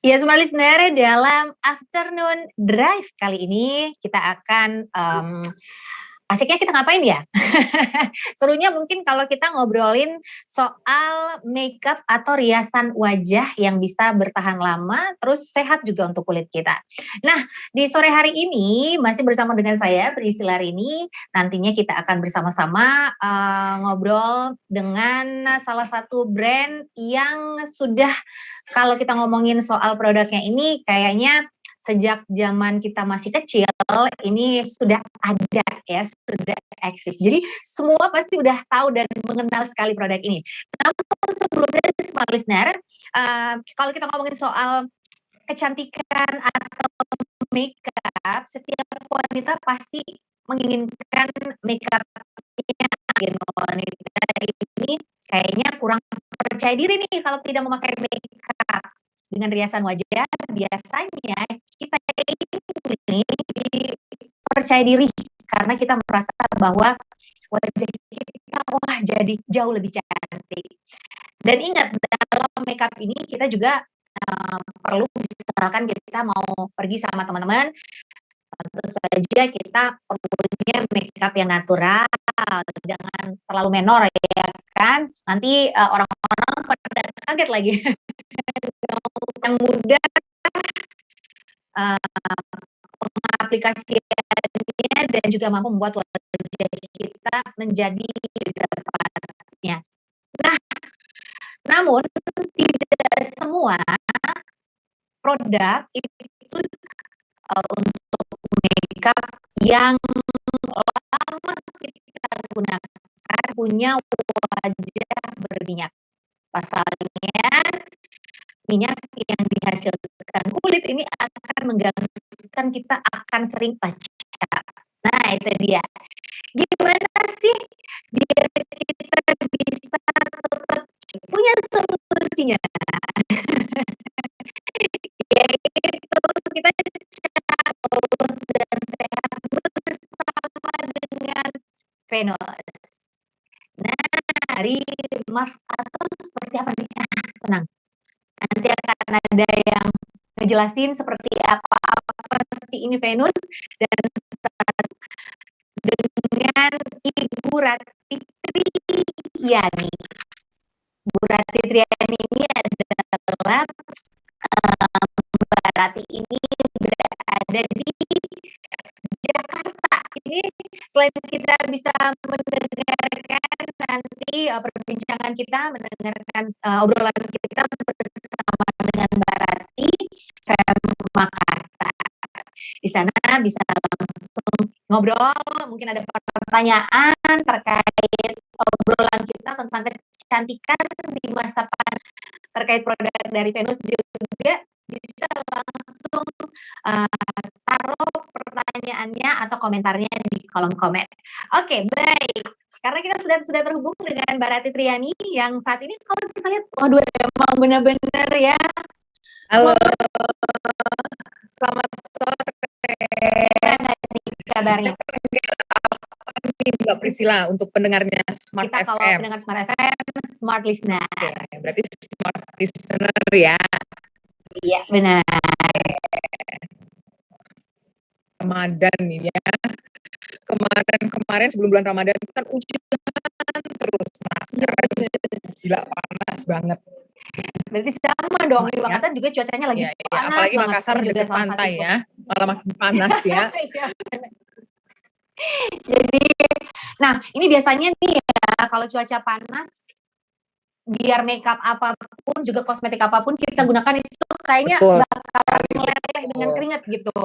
Ya, Smart Listener, dalam afternoon drive kali ini kita akan asiknya kita ngapain ya? Serunya mungkin kalau kita ngobrolin soal makeup atau riasan wajah yang bisa bertahan lama, terus sehat juga untuk kulit kita. Nah, di sore hari ini masih bersama dengan saya Priscilla Rini. Nantinya kita akan bersama-sama ngobrol dengan salah satu brand yang sudah, kalau kita ngomongin soal produknya ini kayaknya sejak zaman kita masih kecil ini sudah ada ya, sudah eksis. Jadi semua pasti udah tahu dan mengenal sekali produk ini. Namun sebelumnya Smart Listener, kalau kita ngomongin soal kecantikan atau makeup, setiap wanita pasti menginginkan makeupnya. Wanita ini kayaknya kurang percaya diri nih kalau tidak memakai makeup. Dengan riasan wajah biasanya kita ini percaya diri karena kita merasa bahwa wajah kita wah jadi jauh lebih cantik. Dan ingat, dalam makeup ini kita juga perlu, misalkan kita mau pergi sama teman-teman, tentu saja kita perlunya makeup yang natural, jangan terlalu menor ya kan. Nanti orang-orang pada kaget lagi. Yang mudah mengaplikasikannya dan juga mampu membuat wajah kita menjadi dapatnya. Nah, namun tidak semua produk itu untuk makeup yang lama kita gunakan punya wajah berminyak. Pasalnya minyak yang dihasilkan kulit ini akan mengganggukan kita akan sering touch up. Nah, itu dia. Gimana sih biar kita bisa tetap punya solusinya? Yaitu kita mulus dan sehat bersama dengan Venus. Nah, hari Mars atau seperti apa nih? Tenang. Nanti akan ada yang ngejelasin seperti apa sih ini Venus, dan dengan Ibu Ratih Triani. Bu Ratih Triani ini adalah Mbak Ratih ini berada di Jakarta. Ini selain kita bisa mendengarkan nanti perbincangan kita, mendengarkan obrolan kita bersama dengan Mbak Ratih, saya Makassar. Di sana bisa langsung ngobrol, mungkin ada pertanyaan terkait obrolan kita tentang kecantikan di masa terkait produk dari Venus, juga bisa langsung taruh pertanyaannya atau komentarnya di kolom komen. Oke, baik. Karena kita sudah terhubung dengan Mbak Ratih Triani yang saat ini kalau kita lihat, waduh emang benar-benar ya. Halo, selamat sore. Gimana nih kabarnya? Mbak Priscilla untuk pendengarnya Smart kita FM. Kalau pendengar Smart FM, Smart Listener. Oke, berarti Smart Listener ya. Iya, benar. Ramadan nih ya. Kemarin sebelum bulan Ramadan kan hujan terus. Nah, sekarang gila panas banget. Berarti sama dong, di Makassar juga cuacanya lagi panas. Apalagi Makassar dekat pantai ya, malah makin panas ya. Jadi, nah ini biasanya nih ya, kalau cuaca panas, biar makeup apapun, juga kosmetik apapun kita gunakan itu kayaknya bakal meleleh dengan keringat gitu.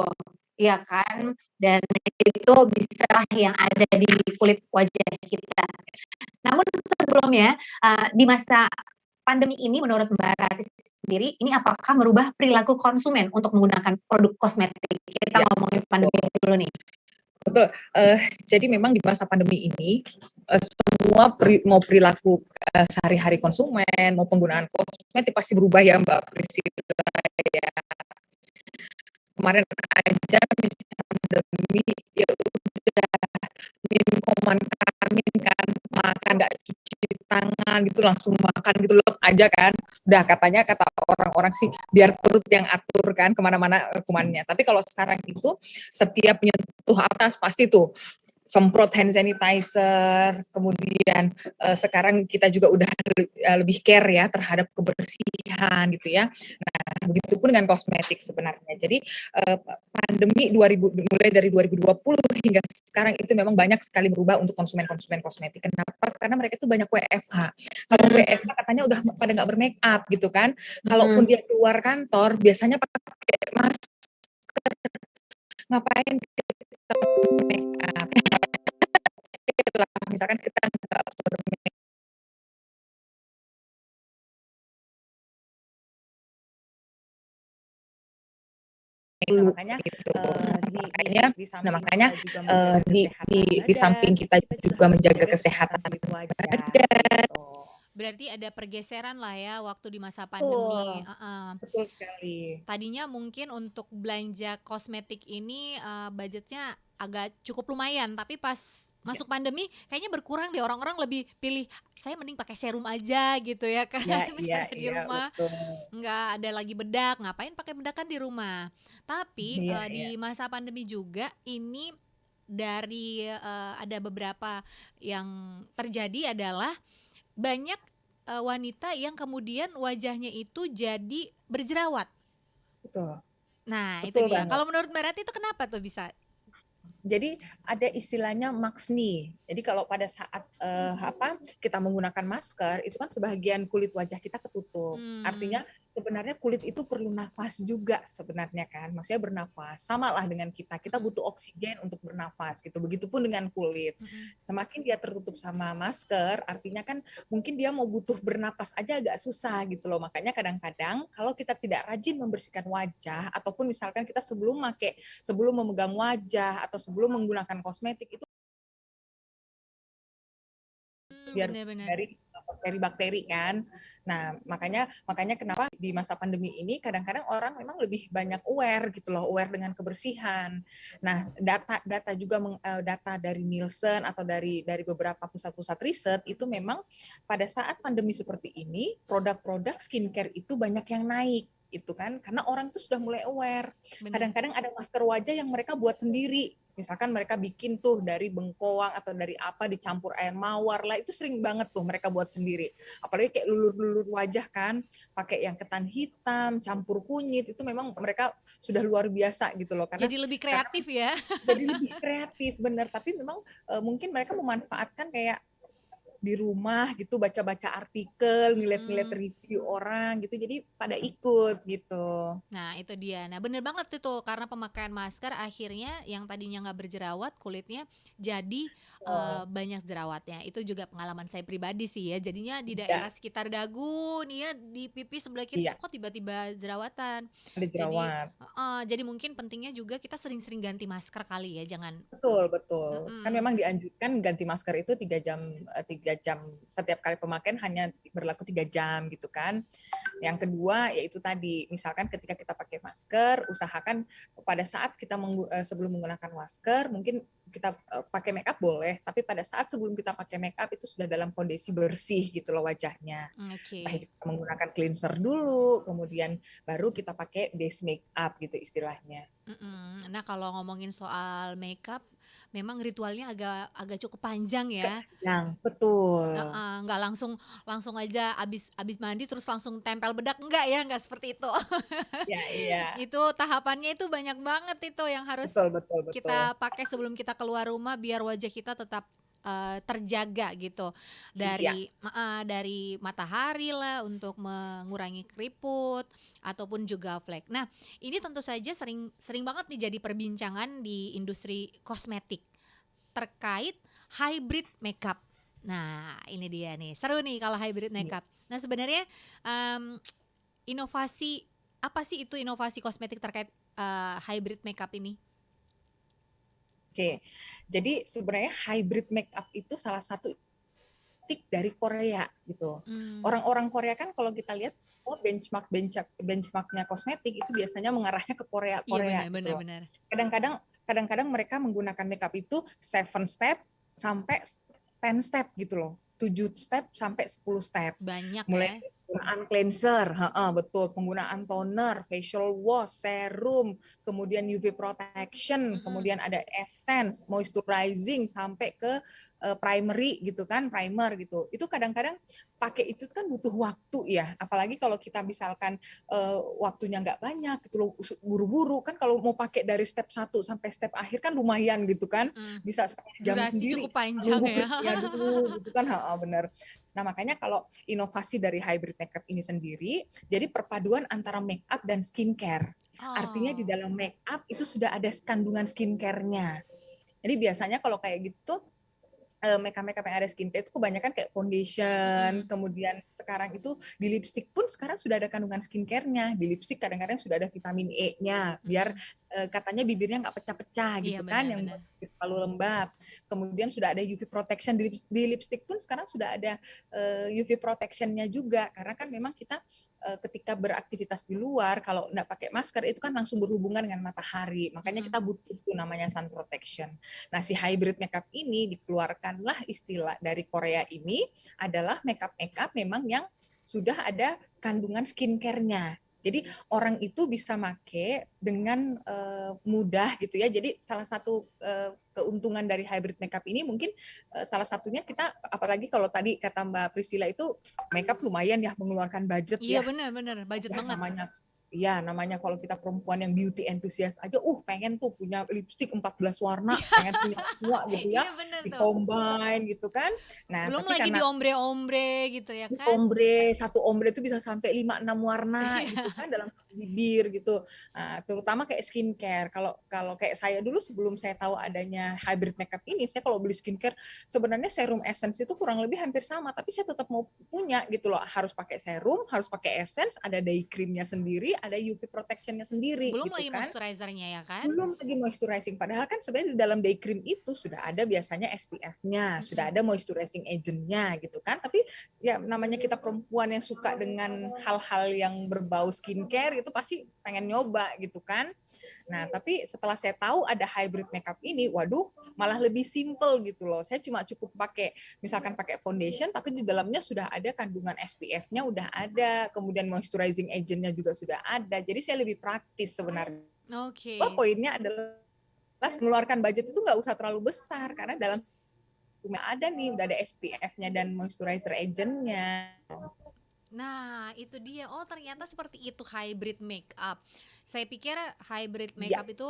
Iya kan? Dan itu bisa yang ada di kulit wajah kita. Namun sebelumnya, di masa pandemi ini menurut Mbak Ratih sendiri, ini apakah merubah perilaku konsumen untuk menggunakan produk kosmetik? Kita ngomongin pandemi dulu nih. Betul. Jadi memang di masa pandemi ini semua mau perilaku sehari-hari konsumen, mau penggunaan kosmetik pasti berubah ya Mbak Priscilla ya. Kemarin aja misalnya pandemi ya udah min koman kami kan makan nggak cuci tangan gitu langsung makan gitu loh aja kan. Udah katanya kata orang-orang sih biar perut yang atur kan kemana-mana kumannya. Tapi kalau sekarang itu setiap menyentuh atas pasti tuh semprot hand sanitizer, kemudian sekarang kita juga udah lebih care ya terhadap kebersihan gitu ya. Nah, begitupun dengan kosmetik sebenarnya. Jadi pandemi mulai dari 2020 hingga sekarang itu memang banyak sekali berubah untuk konsumen-konsumen kosmetik. Kenapa? Karena mereka itu banyak WFH. Kalau WFH katanya udah pada nggak bermake up gitu kan. Kalaupun dia keluar kantor, biasanya pakai masker. Ngapain kita make up? Misalkan kita nggak Nah, makanya gitu. makanya Di samping kita juga menjaga kesehatan itu aja badan. gitu. Berarti ada pergeseran lah ya waktu di masa Betul, pandemi. betul sekali. Tadinya mungkin untuk belanja kosmetik ini budgetnya agak cukup lumayan, tapi pas masuk pandemi kayaknya berkurang deh, orang-orang lebih pilih saya mending pakai serum aja gitu ya kan. Iya, Karena di iya, rumah betul. nggak ada lagi bedak, ngapain pakai bedak kan di rumah. Tapi Iya, di iya. masa pandemi juga ini dari ada beberapa yang terjadi adalah banyak wanita yang kemudian wajahnya itu jadi berjerawat. Betul. Nah, itu Betul dia. banget. Kalau menurut Mbak Rati itu kenapa tuh bisa? Jadi ada istilahnya maksni. Jadi kalau pada saat kita menggunakan masker itu kan sebagian kulit wajah kita ketutup. Artinya sebenarnya kulit itu perlu nafas juga sebenarnya kan. Maksudnya bernafas. Sama lah dengan kita. Kita butuh oksigen untuk bernafas gitu. Begitupun dengan kulit. Semakin dia tertutup sama masker, artinya kan mungkin dia mau butuh bernafas aja agak susah gitu loh. Makanya kadang-kadang kalau kita tidak rajin membersihkan wajah ataupun misalkan kita sebelum memegang wajah atau sebelum menggunakan kosmetik itu biar Benar-benar. dari bakteri-bakteri kan. Nah, makanya kenapa di masa pandemi ini kadang-kadang orang memang lebih banyak aware gitu loh, aware dengan kebersihan. Nah, data juga data dari Nielsen atau dari beberapa pusat-pusat riset itu memang pada saat pandemi seperti ini produk-produk skincare itu banyak yang naik itu kan karena orang itu sudah mulai aware. Kadang-kadang ada masker wajah yang mereka buat sendiri. Misalkan mereka bikin tuh dari bengkoang atau dari apa dicampur air mawar lah, itu sering banget tuh mereka buat sendiri. Apalagi kayak lulur-lulur wajah kan, pakai yang ketan hitam, campur kunyit, itu memang mereka sudah luar biasa gitu loh. Karena jadi lebih kreatif ya. Jadi lebih kreatif, bener. Tapi memang mungkin mereka memanfaatkan kayak di rumah gitu baca-baca artikel, ngeliat-ngeliat review orang gitu, jadi pada ikut gitu. Nah itu dia, nah bener banget itu karena pemakaian masker akhirnya yang tadinya nggak berjerawat kulitnya jadi banyak jerawatnya. Itu juga pengalaman saya pribadi sih ya, jadinya di daerah sekitar dagu nih ya, di pipi sebelah kiri kok tiba-tiba jerawatan. Ada jerawat. Jadi mungkin pentingnya juga kita sering-sering ganti masker kali ya, jangan. Betul. Kan memang dianjurkan ganti masker itu 3 jam setiap kali pemakaian, hanya berlaku 3 jam gitu kan. Yang kedua yaitu tadi, misalkan ketika kita pakai masker, usahakan pada saat kita sebelum menggunakan masker, mungkin kita pakai make up boleh, tapi pada saat sebelum kita pakai make up itu sudah dalam kondisi bersih gitu loh wajahnya. Kita menggunakan cleanser dulu, kemudian baru kita pakai base make up gitu istilahnya. Nah kalau ngomongin soal makeup, memang ritualnya agak cukup panjang ya. Yang betul. Nggak langsung aja abis mandi terus langsung tempel bedak, enggak ya, nggak seperti itu. Iya. Itu tahapannya itu banyak banget itu yang harus betul. kita pakai sebelum kita keluar rumah biar wajah kita tetap terjaga gitu dari matahari lah untuk mengurangi keriput ataupun juga flek. Nah, ini tentu saja sering banget nih jadi perbincangan di industri kosmetik terkait hybrid makeup. Nah, ini dia nih, seru nih kalau hybrid makeup. Nah, sebenarnya inovasi apa sih itu inovasi kosmetik terkait hybrid makeup ini? Oke, jadi sebenarnya hybrid makeup itu salah satu tik dari Korea gitu. Orang-orang Korea kan kalau kita lihat benchmarknya kosmetik itu biasanya mengarahnya ke Korea. Iya, gitu. Benar. Kadang-kadang mereka menggunakan makeup itu 7 step sampai 10 step gitu loh. 7 step sampai 10 step. Banyak Mulai ya. penggunaan cleanser, betul, penggunaan toner, facial wash, serum, kemudian UV protection, Mm-mm. kemudian ada essence, moisturizing sampai ke primary gitu kan, primer gitu. Itu kadang-kadang pakai itu kan butuh waktu ya, apalagi kalau kita misalkan waktunya nggak banyak gitu loh, buru-buru kan, kalau mau pakai dari step 1 sampai step akhir kan lumayan gitu kan, Mm. bisa setengah jam Durasi sendiri cukup panjang nunggu ya. kliknya dulu gitu kan, bener. Nah, makanya kalau inovasi dari hybrid makeup ini sendiri, jadi perpaduan antara makeup dan skincare. Artinya di Oh. dalam makeup itu sudah ada kandungan skincare-nya. Jadi biasanya kalau kayak gitu tuh makeup-makeup yang ada skincare itu kebanyakan kayak foundation, Mm-mm. kemudian sekarang itu di lipstick pun sekarang sudah ada kandungan skincare-nya. Di lipstick kadang-kadang sudah ada vitamin E-nya, biar Mm-mm. katanya bibirnya nggak pecah-pecah Iya gitu kan, yang benar-benar. terlalu lembab. Kemudian sudah ada UV protection di lipstick pun sekarang sudah ada UV protection-nya juga, karena kan memang kita ketika beraktivitas di luar kalau nggak pakai masker itu kan langsung berhubungan dengan matahari, makanya Mm-mm. kita butuh itu namanya sun protection. Nah, si hybrid makeup ini dikeluarkanlah istilah dari Korea ini adalah makeup memang yang sudah ada kandungan skincare-nya. Jadi orang itu bisa make dengan mudah gitu ya. Jadi salah satu keuntungan dari hybrid makeup ini mungkin salah satunya kita, apalagi kalau tadi kata Mbak Priscilla itu makeup lumayan ya mengeluarkan budget Iya ya. benar-benar, budget Ya banget. namanya kalau kita perempuan yang beauty enthusiast aja, pengen tuh punya lipstick 14 warna, pengen punya semua gitu ya, Iya benar tuh. di-combine gitu kan. Nah, Belum tapi lagi di karena ombre-ombre gitu ya kan? satu ombre itu bisa sampai 5-6 warna Iya. gitu kan dalam satu bibir gitu. Nah, terutama kayak skincare. Kalau kalau kayak saya dulu sebelum saya tahu adanya hybrid makeup ini, saya kalau beli skincare sebenarnya serum essence itu kurang lebih hampir sama, tapi saya tetap mau punya gitu loh. Harus pakai serum, harus pakai essence, ada day creamnya sendiri, ada UV protectionnya sendiri Belum gitu lagi kan. moisturizernya ya kan? Belum lagi moisturizing, padahal kan sebenarnya di dalam day cream itu sudah ada biasanya SPF-nya, sudah ada moisturizing agent-nya gitu kan. Tapi ya namanya kita perempuan yang suka dengan hal-hal yang berbau skincare itu pasti pengen nyoba gitu kan. Nah, tapi setelah saya tahu ada hybrid makeup ini, waduh, malah lebih simple gitu loh. Saya cuma cukup pakai, misalkan pakai foundation, tapi di dalamnya sudah ada kandungan SPF-nya, udah ada, kemudian moisturizing agent-nya juga sudah ada. Jadi saya lebih praktis sebenarnya. Oke. Poinnya adalah mengeluarkan budget itu nggak usah terlalu besar, karena dalam cuma ada nih, udah ada SPF-nya dan moisturizer agent-nya. Nah, itu dia. Oh, ternyata seperti itu hybrid makeup. Saya pikir hybrid Ya, makeup itu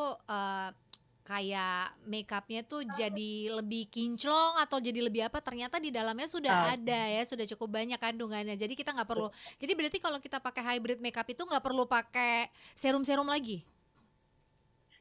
kayak makeupnya tuh jadi lebih kinclong atau jadi lebih apa, ternyata di dalamnya sudah uh, ada ya, sudah cukup banyak kandungannya. Jadi kita nggak perlu. Jadi berarti kalau kita pakai hybrid makeup itu nggak perlu pakai serum-serum lagi.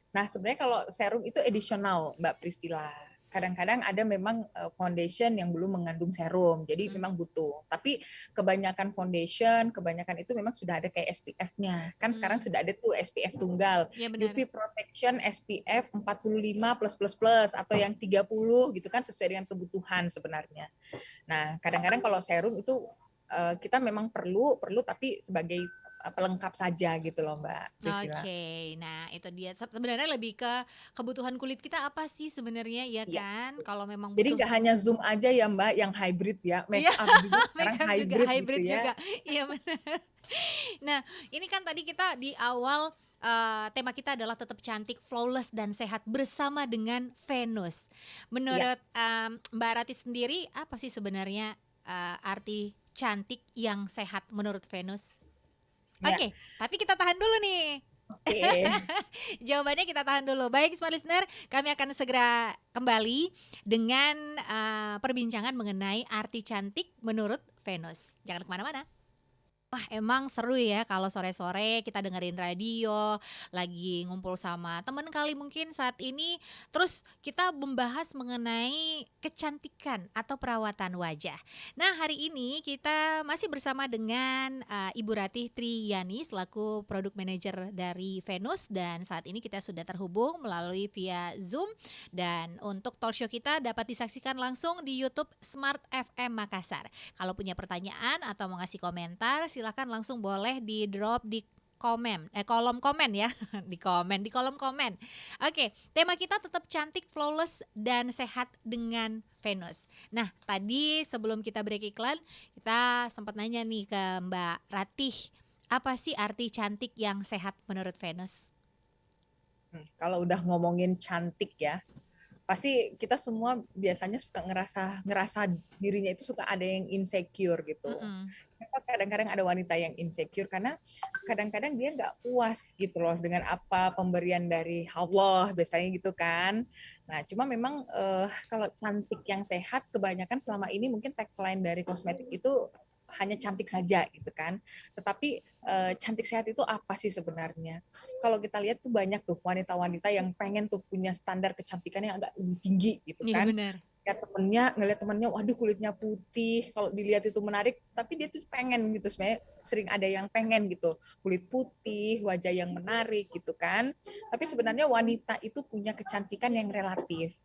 nah sebenarnya kalau serum itu additional, Mbak Priscilla. Kadang-kadang ada memang foundation yang belum mengandung serum, jadi Mm. memang butuh. Tapi kebanyakan foundation, kebanyakan itu memang sudah ada kayak SPF-nya. Kan sekarang Mm. sudah ada tuh SPF tunggal, Ya benar. UV protection SPF 45 plus plus plus atau yang 30 gitu kan, sesuai dengan kebutuhan sebenarnya. Nah, kadang-kadang kalau serum itu kita memang perlu tapi sebagai pelengkap saja gitu loh, Mbak Priscilla. Oke, nah itu dia. Sebenarnya lebih ke kebutuhan kulit kita apa sih sebenarnya ya Iya. kan? Kalau memang Jadi butuh. nggak hanya Zoom aja ya Mbak yang hybrid ya, make Iya, up juga sekarang makeup juga hybrid gitu hybrid ya. juga. Iya benar. Nah, ini kan tadi kita di awal tema kita adalah tetap cantik, flawless dan sehat bersama dengan Venus. Iya. Menurut Mbak Rati sendiri apa sih sebenarnya arti cantik yang sehat menurut Venus? Ya. Oke, tapi kita tahan dulu nih. Oke. Jawabannya kita tahan dulu. Baik, smart listener, kami akan segera kembali dengan perbincangan mengenai arti cantik menurut Venus. Jangan kemana-mana. Wah, emang seru ya kalau sore-sore kita dengerin radio, lagi ngumpul sama temen kali mungkin saat ini. Terus kita membahas mengenai kecantikan atau perawatan wajah. Nah, hari ini kita masih bersama dengan Ibu Ratih Triyani selaku Product Manager dari Venus. Dan saat ini kita sudah terhubung melalui via Zoom. Dan untuk talk show kita dapat disaksikan langsung di YouTube Smart FM Makassar. Kalau punya pertanyaan atau mau ngasih komentar, silakan langsung boleh di drop di kolom komen ya. Di kolom komen. Oke, tema kita tetap cantik, flawless dan sehat dengan Venus. Nah, tadi sebelum kita break iklan, kita sempat nanya nih ke Mbak Ratih, apa sih arti cantik yang sehat menurut Venus? Kalau udah ngomongin cantik ya, pasti kita semua biasanya suka ngerasa ngerasa dirinya itu suka ada yang insecure gitu. Mm-mm. Kenapa kadang-kadang ada wanita yang insecure karena kadang-kadang dia nggak puas gitu loh dengan apa pemberian dari Allah biasanya gitu kan. Nah, cuma memang kalau cantik yang sehat kebanyakan selama ini mungkin tagline dari kosmetik itu hanya cantik saja gitu kan. Tetapi cantik sehat itu apa sih sebenarnya? Kalau kita lihat tuh banyak tuh wanita-wanita yang pengen tuh punya standar kecantikan yang agak lebih tinggi gitu Iya kan. benar. Ngeliat temennya, waduh kulitnya putih, kalau dilihat itu menarik, tapi dia tuh pengen gitu, sebenarnya sering ada yang pengen gitu, kulit putih, wajah yang menarik gitu kan. Tapi sebenarnya wanita itu punya kecantikan yang relatif.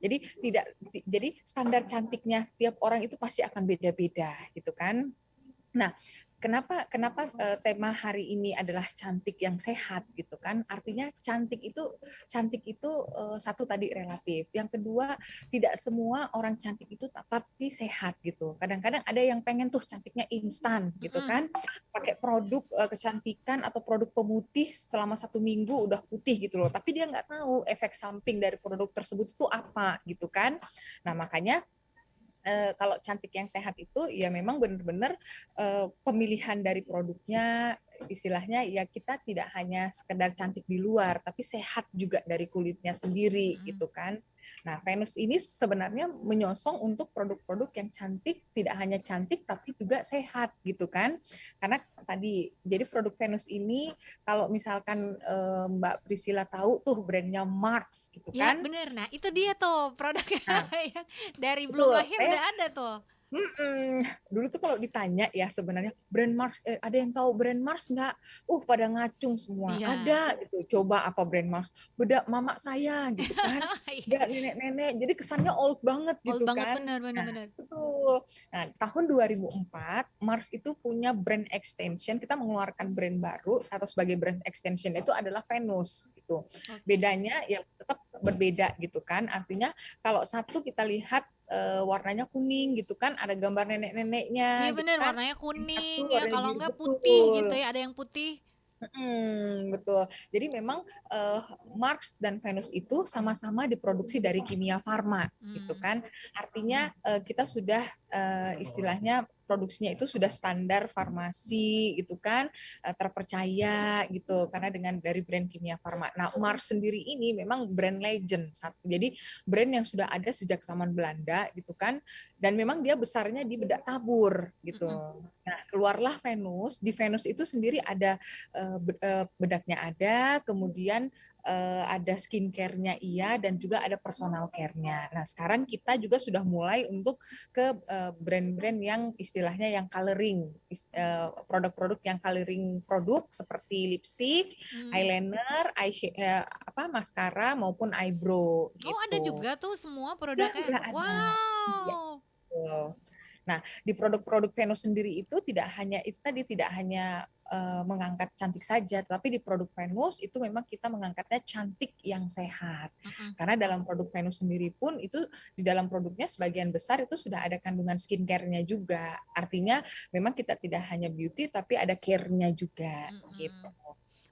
Jadi standar cantiknya tiap orang itu pasti akan beda-beda gitu kan. Nah, kenapa tema hari ini adalah cantik yang sehat gitu kan? Artinya cantik itu satu tadi relatif. Yang kedua, tidak semua orang cantik itu tapi sehat gitu. Kadang-kadang ada yang pengen tuh cantiknya instan gitu kan, pakai produk kecantikan atau produk pemutih selama 1 minggu udah putih gitu loh. Tapi dia nggak tahu efek samping dari produk tersebut itu apa gitu kan. Nah makanya kalau cantik yang sehat itu ya memang benar-benar pemilihan dari produknya, istilahnya ya kita tidak hanya sekedar cantik di luar tapi sehat juga dari kulitnya sendiri gitu kan. Nah, Venus ini sebenarnya menyosong untuk produk-produk yang cantik, tidak hanya cantik tapi juga sehat gitu kan. Karena tadi jadi produk Venus ini kalau misalkan Mbak Priscilla tahu tuh brandnya Mars gitu Ya kan. bener, nah itu dia tuh produknya Nah, yang dari belum betul. lahir udah ada tuh. Dulu tuh kalau ditanya ya sebenarnya brand Mars, ada yang tahu brand Mars nggak? Pada ngacung semua. Iya. Ada gitu. Coba apa brand Mars? Bedak mama saya gitu kan. Iya. Bedak nenek-nenek. Jadi kesannya old banget Old gitu banget, kan. bener bener Nah, bener. betul. Nah, tahun 2004 Mars itu punya brand extension. Kita mengeluarkan brand baru atau sebagai brand extension itu adalah Venus gitu. Oke. Bedanya ya tetap berbeda gitu kan. Artinya kalau satu kita lihat warnanya kuning gitu kan, ada gambar Iya nenek-neneknya gitu bener, kan. warnanya Yang satu kuning ya, warnanya kalau biru, enggak putih gitu betul. ya, ada yang putih. Betul. Jadi memang Mars dan Venus itu sama-sama diproduksi dari kimia farma, gitu kan. Artinya kita sudah istilahnya produksinya itu sudah standar farmasi, gitu kan, terpercaya gitu, karena dengan dari brand kimia farma. Nah, Mars sendiri ini memang brand legend, jadi brand yang sudah ada sejak zaman Belanda, gitu kan, dan memang dia besarnya di bedak tabur, gitu. Nah, keluarlah Venus. Di Venus itu sendiri ada bedaknya ada, kemudian ada skincare-nya iya, dan juga ada personal care-nya. Nah, sekarang kita juga sudah mulai untuk ke brand-brand yang istilahnya yang coloring, produk-produk yang coloring produk seperti lipstick, eyeliner, maskara maupun eyebrow Oh ada gitu. juga tuh semua Udah produknya. ada. Iya. Wow. Nah, di produk-produk Venus sendiri itu tidak hanya mengangkat cantik saja, tapi di produk Venus itu memang kita mengangkatnya cantik yang sehat. Karena dalam produk Venus sendiri pun itu di dalam produknya sebagian besar itu sudah ada kandungan skincare-nya juga. Artinya memang kita tidak hanya beauty tapi ada care-nya juga gitu.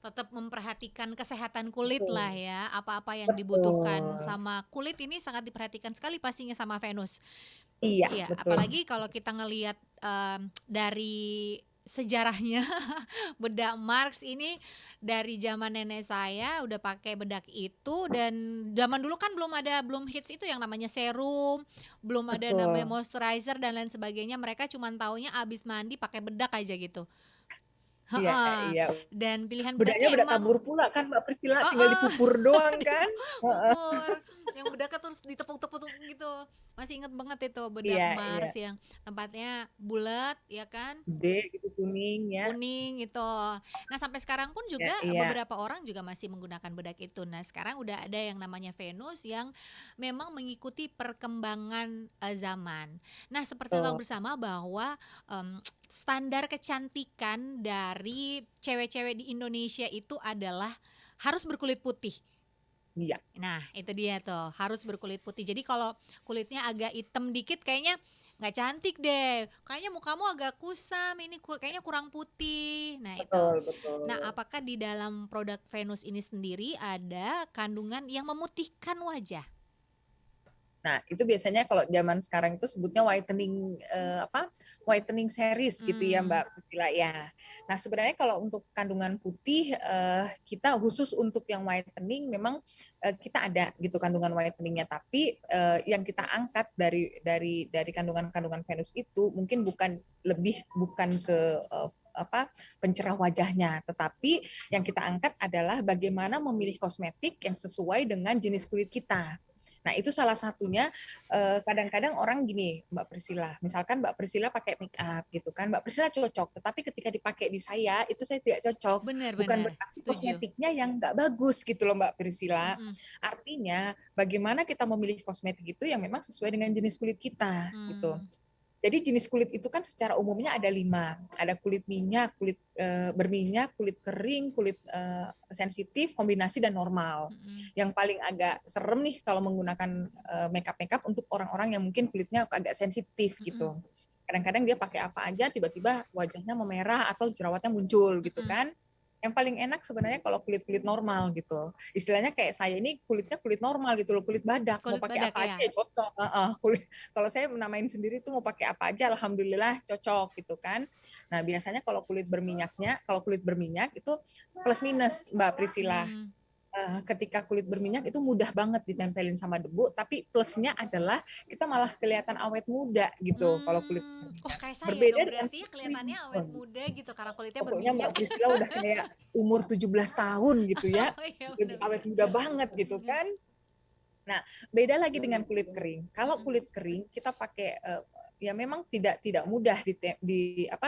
Tetap memperhatikan kesehatan kulit Betul. lah ya, apa-apa yang dibutuhkan sama kulit ini sangat diperhatikan sekali pastinya sama Venus. Iya, Iya, betul. apalagi kalau kita ngelihat dari sejarahnya bedak Mars ini dari zaman nenek saya udah pakai bedak itu, dan zaman dulu kan belum hits itu yang namanya serum, belum ada namanya Betul. moisturizer dan lain sebagainya. Mereka cuma taunya abis mandi pakai bedak aja gitu. Iya, Heeh. iya. Dan pilihan Bedaknya bedaknya bedak emang tabur pula kan Mbak Priscilla, tinggal heeh, dipupur doang kan? dipupur, yang bedaknya terus ditepuk-tepuk gitu. Masih inget banget itu bedak Iya, iya. Mars yang tempatnya bulat ya kan, Gede gitu kuning ya. kuning gitu. Nah sampai sekarang pun Ya, juga iya. beberapa orang juga masih menggunakan bedak itu. Nah sekarang udah ada yang namanya Venus yang memang mengikuti perkembangan zaman. Nah seperti tahu Betul. bersama bahwa standar kecantikan dari cewek-cewek di Indonesia itu adalah harus berkulit putih. Iya. Nah, itu dia tuh, harus berkulit putih. Jadi kalau kulitnya agak hitam dikit kayaknya nggak cantik deh. Kayaknya mukamu agak kusam, ini kayaknya kurang putih. Nah, itu. Betul, betul. Nah, apakah di dalam produk Venus ini sendiri ada kandungan yang memutihkan wajah? Nah, itu biasanya kalau zaman sekarang itu sebutnya whitening whitening series gitu ya Mbak Priscilla ya. Nah, sebenarnya kalau untuk kandungan putih kita khusus untuk yang whitening memang kita ada gitu kandungan whiteningnya, tapi yang kita angkat dari kandungan Venus itu mungkin bukan ke pencerah wajahnya, tetapi yang kita angkat adalah bagaimana memilih kosmetik yang sesuai dengan jenis kulit kita. Nah, itu salah satunya kadang-kadang orang gini, Mbak Priscilla. Misalkan Mbak Priscilla pakai make up gitu kan, Mbak Priscilla cocok, tetapi ketika dipakai di saya, itu saya tidak cocok. Bukan Benar-benar, berarti setuju. kosmetiknya yang nggak bagus gitu loh Mbak Priscilla. Artinya, bagaimana kita memilih kosmetik itu yang memang sesuai dengan jenis kulit kita gitu. Jadi jenis kulit itu kan secara umumnya ada 5. Ada kulit minyak, kulit berminyak, kulit kering, kulit sensitif, kombinasi, dan normal. Yang paling agak serem nih kalau menggunakan makeup untuk orang-orang yang mungkin kulitnya agak sensitif gitu. Kadang-kadang dia pakai apa aja, tiba-tiba wajahnya memerah atau jerawatnya muncul gitu kan. Yang paling enak sebenarnya kalau kulit-kulit normal gitu. Istilahnya kayak saya ini kulitnya kulit normal gitu loh, kulit badak. Mau pakai apa aja cocok. Kalau saya menamain sendiri tuh mau pakai apa aja alhamdulillah cocok gitu kan. Nah, biasanya kalau kulit berminyak itu plus minus Mbak Priscilla. Ketika kulit berminyak itu mudah banget ditempelin sama debu, tapi plusnya adalah kita malah kelihatan awet muda gitu kalau kulit berminyak. Oh, kayak saya Berbeda dong, dengan berarti ya kelihatannya awet muda gitu karena kulitnya pokoknya berminyak. Mbak Priscilla udah kayak umur 17 tahun gitu ya. Oh, iya, Lebih awet muda banget gitu kan. Nah, beda lagi dengan kulit kering. Kalau kulit kering kita pakai ya memang tidak mudah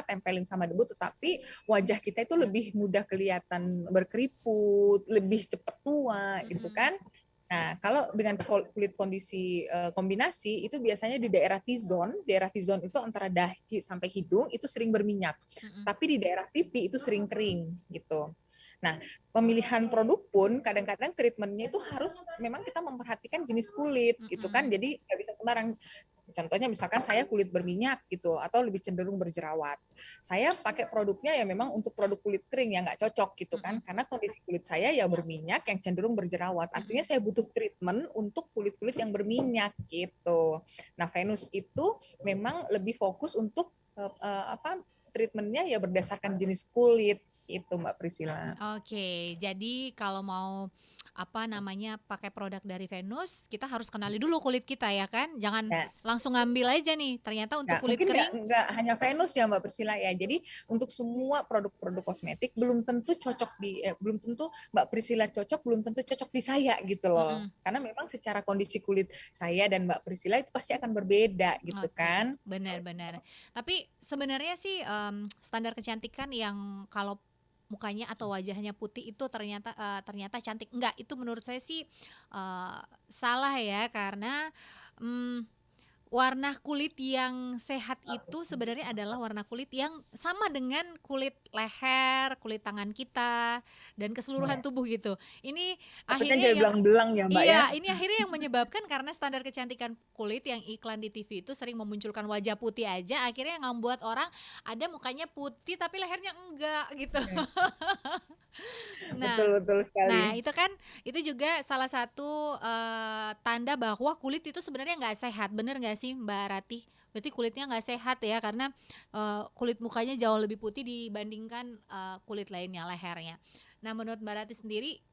tempelin sama debu, tetapi wajah kita itu lebih mudah kelihatan berkeriput, lebih cepat tua gitu kan. Nah, kalau dengan kulit kondisi kombinasi itu biasanya di daerah T-zone itu antara dahi sampai hidung itu sering berminyak. Tapi di daerah pipi itu sering kering gitu. Nah, pemilihan produk pun kadang-kadang treatmentnya itu harus memang kita memperhatikan jenis kulit gitu kan. Jadi nggak bisa sembarang. Contohnya misalkan saya kulit berminyak gitu atau lebih cenderung berjerawat. Saya pakai produknya ya memang untuk produk kulit kering yang nggak cocok gitu kan. Karena kondisi kulit saya ya berminyak yang cenderung berjerawat. Artinya saya butuh treatment untuk kulit-kulit yang berminyak gitu. Nah, Venus itu memang lebih fokus untuk treatmentnya ya berdasarkan jenis kulit itu Mbak Priscilla. Oke, jadi kalau mau pakai produk dari Venus, kita harus kenali dulu kulit kita ya kan, jangan langsung ngambil aja nih. Ternyata untuk kulit mungkin kering nggak hanya Venus ya Mbak Priscilla ya. Jadi untuk semua produk-produk kosmetik belum tentu Mbak Priscilla cocok, belum tentu cocok di saya gitu loh. Karena memang secara kondisi kulit saya dan Mbak Priscilla itu pasti akan berbeda gitu kan. Benar-benar. Tapi sebenarnya sih standar kecantikan yang kalau mukanya atau wajahnya putih itu ternyata cantik, enggak, itu menurut saya sih salah ya, karena warna kulit yang sehat itu sebenarnya adalah warna kulit yang sama dengan kulit leher, kulit tangan kita, dan keseluruhan tubuh gitu. Ini akhirnya yang belang-belang ya Mbak ya. ini akhirnya yang menyebabkan karena standar kecantikan kulit yang iklan di TV itu sering memunculkan wajah putih aja, akhirnya yang membuat orang ada mukanya putih tapi lehernya enggak gitu. Betul sekali. Nah, itu juga salah satu tanda bahwa kulit itu sebenarnya nggak sehat, bener nggak sih Mbak Ratih? Berarti kulitnya nggak sehat ya, karena kulit mukanya jauh lebih putih dibandingkan kulit lainnya, lehernya. Nah, menurut Mbak Ratih sendiri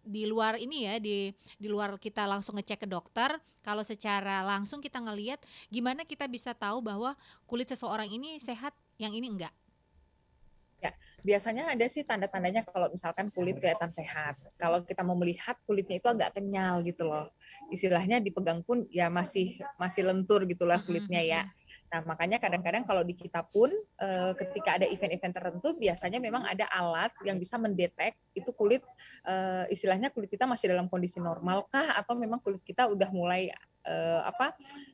di luar ini ya, di luar kita langsung ngecek ke dokter, kalau secara langsung kita ngelihat, gimana kita bisa tahu bahwa kulit seseorang ini sehat, yang ini enggak? Ya, biasanya ada sih tanda-tandanya kalau misalkan kulit kelihatan sehat. Kalau kita mau melihat kulitnya itu agak kenyal gitu loh. Istilahnya dipegang pun ya masih lentur gitulah kulitnya ya. Nah, makanya kadang-kadang kalau di kita pun ketika ada event-event tertentu biasanya memang ada alat yang bisa mendetek itu kulit istilahnya kulit kita masih dalam kondisi normal kah atau memang kulit kita udah mulai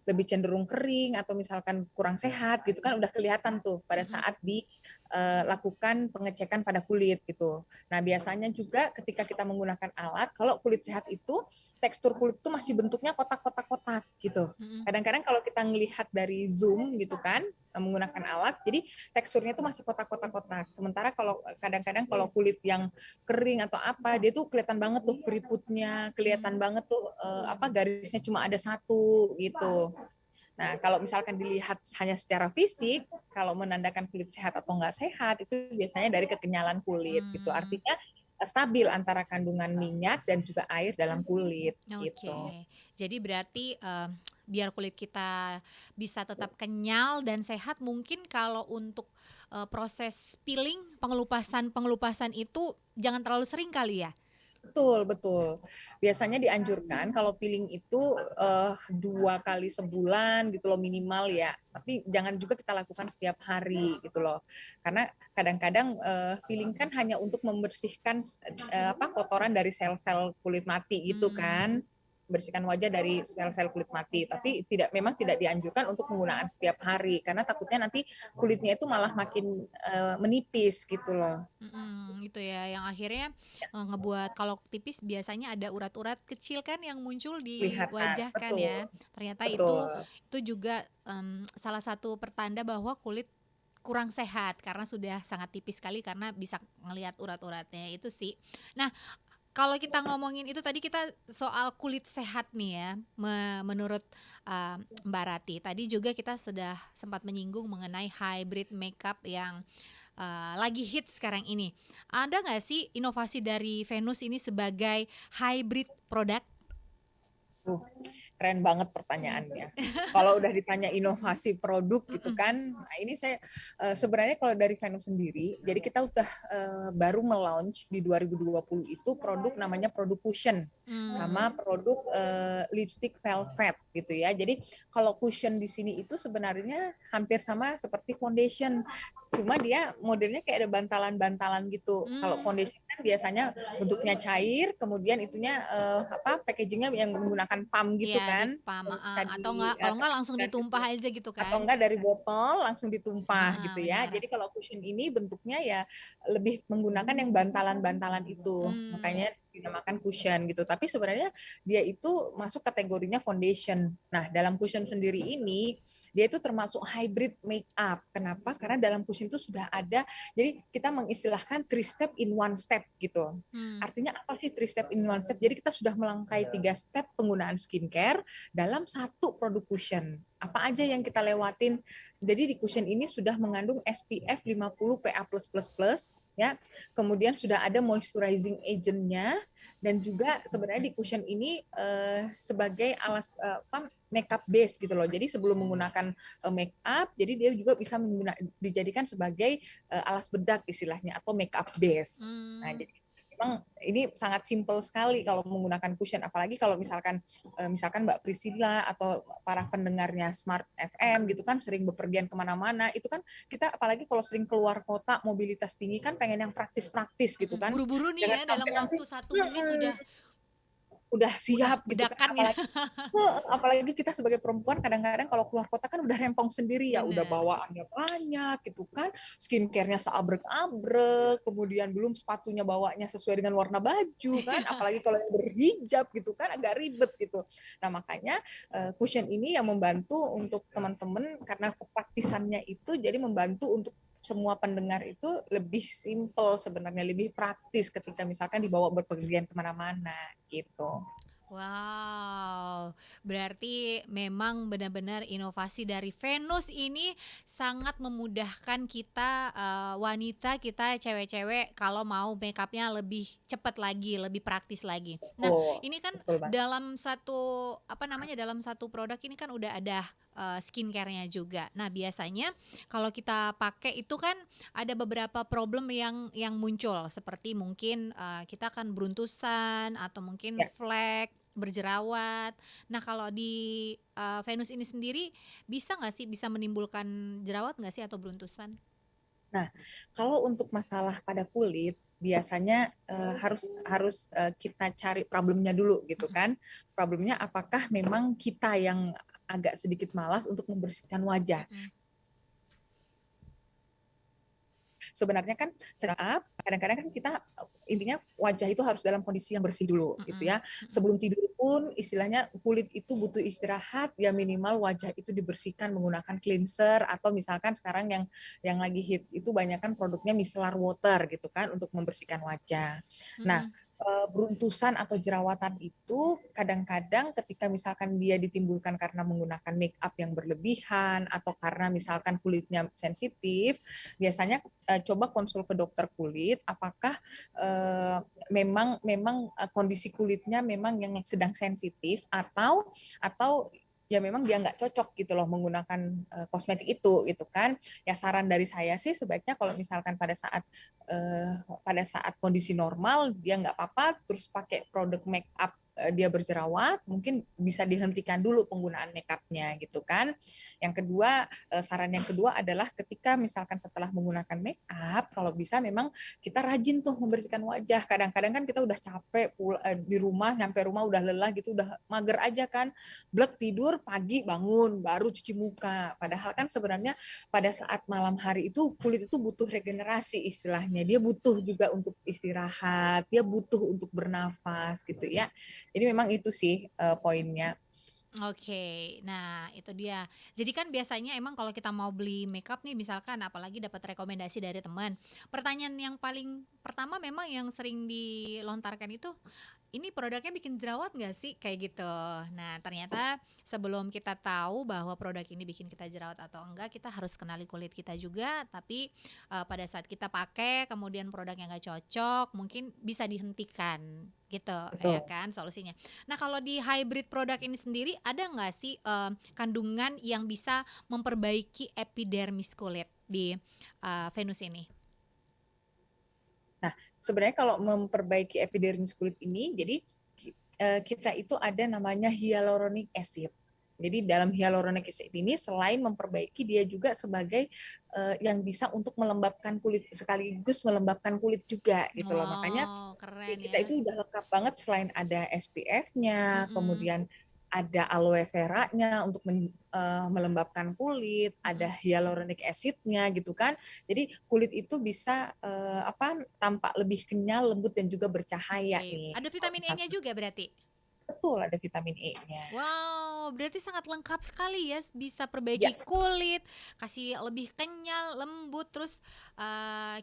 lebih cenderung kering atau misalkan kurang sehat gitu kan udah kelihatan tuh pada saat dilakukan pengecekan pada kulit gitu. Nah, biasanya juga ketika kita menggunakan alat kalau kulit sehat itu tekstur kulit itu masih bentuknya kotak-kotak-kotak gitu. Mm-mm. Kadang-kadang kalau kita ngelihat dari zoom gitu kan menggunakan alat, jadi teksturnya itu masih kotak-kotak-kotak. Sementara kalau kadang-kadang kalau kulit yang kering atau apa, dia tuh kelihatan banget tuh keriputnya, kelihatan banget tuh garisnya cuma ada satu gitu. Nah, kalau misalkan dilihat hanya secara fisik, kalau menandakan kulit sehat atau nggak sehat, itu biasanya dari kekenyalan kulit gitu. Hmm. Artinya stabil antara kandungan minyak dan juga air dalam kulit gitu. Oke, jadi berarti biar kulit kita bisa tetap kenyal dan sehat, mungkin kalau untuk proses peeling, pengelupasan itu jangan terlalu sering kali ya? Betul, betul. Biasanya dianjurkan kalau peeling itu 2 kali sebulan gitu loh minimal ya. Tapi jangan juga kita lakukan setiap hari gitu loh. Karena kadang-kadang peeling kan hanya untuk membersihkan kotoran dari sel-sel kulit mati gitu Hmm. kan. Membersihkan wajah dari sel-sel kulit mati, tapi memang tidak dianjurkan untuk penggunaan setiap hari karena takutnya nanti kulitnya itu malah makin menipis gitu loh. Itu ya yang akhirnya ngebuat kalau tipis biasanya ada urat-urat kecil kan yang muncul di Kelihatan, wajah kan betul, ya. Ternyata itu betul. juga salah satu pertanda bahwa kulit kurang sehat karena sudah sangat tipis sekali karena bisa ngelihat urat-uratnya itu sih. Nah, kalau kita ngomongin itu tadi kita soal kulit sehat nih ya, menurut Mbak Rati. Tadi juga kita sudah sempat menyinggung mengenai hybrid makeup yang lagi hits sekarang ini. Ada nggak sih inovasi dari Venus ini sebagai hybrid produk? Keren banget pertanyaannya. Kalau udah ditanya inovasi produk gitu kan, nah ini saya sebenarnya kalau dari Venus sendiri, jadi kita udah baru melaunch di 2020 itu produk namanya produk cushion sama produk lipstick velvet gitu ya. Jadi kalau cushion di sini itu sebenarnya hampir sama seperti foundation, cuma dia modelnya kayak ada bantalan-bantalan gitu. Kalau foundation kan biasanya bentuknya cair, kemudian itunya packagingnya yang menggunakan pump gitu Iya di kan, pam, bisa atau enggak kalau enggak langsung ditumpah aja gitu atau kan? enggak dari botol langsung ditumpah gitu ya. Benar. Jadi kalau cushion ini bentuknya ya lebih menggunakan yang bantalan-bantalan itu, makanya dinamakan cushion gitu. Tapi sebenarnya dia itu masuk kategorinya foundation. Nah, dalam cushion sendiri ini dia itu termasuk hybrid makeup. Kenapa? Karena dalam cushion itu sudah ada, jadi kita mengistilahkan 3 step in 1 step gitu. Artinya apa sih 3 step in 1 step? Jadi kita sudah melangkai 3 step penggunaan skincare dalam satu produk cushion. Apa aja yang kita lewatin? Jadi di cushion ini sudah mengandung SPF 50 PA+++, ya. Kemudian sudah ada moisturizing agent-nya dan juga sebenarnya di cushion ini sebagai alas makeup base gitu loh. Jadi sebelum menggunakan makeup, jadi dia juga bisa dijadikan sebagai alas bedak istilahnya atau makeup base. Nah, jadi memang ini sangat simpel sekali kalau menggunakan cushion, apalagi kalau misalkan Mbak Priscilla atau para pendengarnya Smart FM gitu kan sering bepergian kemana-mana, itu kan kita apalagi kalau sering keluar kota mobilitas tinggi kan pengen yang praktis-praktis gitu kan, Buru-buru nih jangan ya dalam sampai nanti waktu 1 menit udah udah siap gitu kan, bedakan ya. apalagi kita sebagai perempuan kadang-kadang kalau keluar kota kan udah rempong sendiri ya, udah Bener. bawaannya banyak gitu kan, skincare-nya seabrek-abrek, kemudian belum sepatunya bawanya sesuai dengan warna baju kan, apalagi kalau yang berhijab gitu kan agak ribet gitu. Nah, makanya cushion ini yang membantu untuk teman-teman karena kepraktisannya itu, jadi membantu untuk semua pendengar itu lebih simple sebenarnya, lebih praktis ketika misalkan dibawa berpergian kemana-mana gitu. Wow, berarti memang benar-benar inovasi dari Venus ini sangat memudahkan kita wanita, kita cewek-cewek kalau mau makeupnya lebih cepat lagi, lebih praktis lagi. Nah, Oh, ini kan betul banget. dalam satu produk ini kan udah ada skincare-nya juga. Nah, biasanya kalau kita pakai itu kan ada beberapa problem yang muncul seperti mungkin kita akan beruntusan atau mungkin Ya. flek berjerawat. Nah, kalau di Venus ini sendiri bisa nggak sih, bisa menimbulkan jerawat nggak sih atau beruntusan? Nah, kalau untuk masalah pada kulit biasanya harus harus kita cari problemnya dulu gitu kan. Problemnya apakah memang kita yang agak sedikit malas untuk membersihkan wajah. Mm. Sebenarnya kan kadang-kadang kan kita intinya wajah itu harus dalam kondisi yang bersih dulu gitu ya. Sebelum tidur pun istilahnya kulit itu butuh istirahat, ya minimal wajah itu dibersihkan menggunakan cleanser, atau misalkan sekarang yang lagi hits itu banyak kan produknya micellar water gitu kan untuk membersihkan wajah. Nah, beruntusan atau jerawatan itu kadang-kadang ketika misalkan dia ditimbulkan karena menggunakan make up yang berlebihan atau karena misalkan kulitnya sensitif, biasanya coba konsul ke dokter kulit apakah memang kondisi kulitnya memang yang sedang sensitif, atau ya memang dia nggak cocok gitu loh menggunakan kosmetik itu gitu kan. Ya saran dari saya sih sebaiknya kalau misalkan pada saat kondisi normal dia nggak apa-apa terus pakai produk make up, dia berjerawat, mungkin bisa dihentikan dulu penggunaan make upnya gitu kan. Yang kedua, saran yang kedua adalah ketika misalkan setelah menggunakan make up, kalau bisa memang kita rajin tuh membersihkan wajah. Kadang-kadang kan kita udah capek di rumah, nyampe rumah udah lelah gitu, udah mager aja kan, blek tidur, pagi bangun baru cuci muka. Padahal kan sebenarnya pada saat malam hari itu kulit itu butuh regenerasi istilahnya. Dia butuh juga untuk istirahat, dia butuh untuk bernafas gitu ya. Jadi memang itu sih poinnya. Oke, nah itu dia. Jadi kan biasanya emang kalau kita mau beli makeup nih misalkan apalagi dapat rekomendasi dari teman, pertanyaan yang paling pertama memang yang sering dilontarkan itu, "Ini produknya bikin jerawat nggak sih?" Kayak gitu. Nah, ternyata sebelum kita tahu bahwa produk ini bikin kita jerawat atau enggak, kita harus kenali kulit kita juga, tapi, pada saat kita pakai kemudian produknya nggak cocok, mungkin bisa dihentikan, gitu ya Betul. kan solusinya. Nah, kalau di hybrid produk ini sendiri ada nggak sih, kandungan yang bisa memperbaiki epidermis kulit di, Venus ini? Nah, sebenarnya kalau memperbaiki epidermis kulit ini, jadi kita itu ada namanya hyaluronic acid. Jadi dalam hyaluronic acid ini selain memperbaiki, dia juga sebagai yang bisa untuk melembabkan kulit, sekaligus melembabkan kulit juga gitu loh. Makanya Wow, keren kita ya. itu udah lengkap banget, selain ada SPF-nya, Mhm, kemudian ada aloe vera-nya untuk melembabkan kulit, ada mhm. hyaluronic acid-nya gitu kan. Jadi kulit itu bisa tampak lebih kenyal, lembut dan juga bercahaya Oke, nih. ada Kalau vitamin E-nya misalkan juga berarti? betul ada vitamin E-nya. Wow, berarti sangat lengkap sekali ya, bisa Ya, perbaiki kulit, kasih lebih kenyal, lembut, terus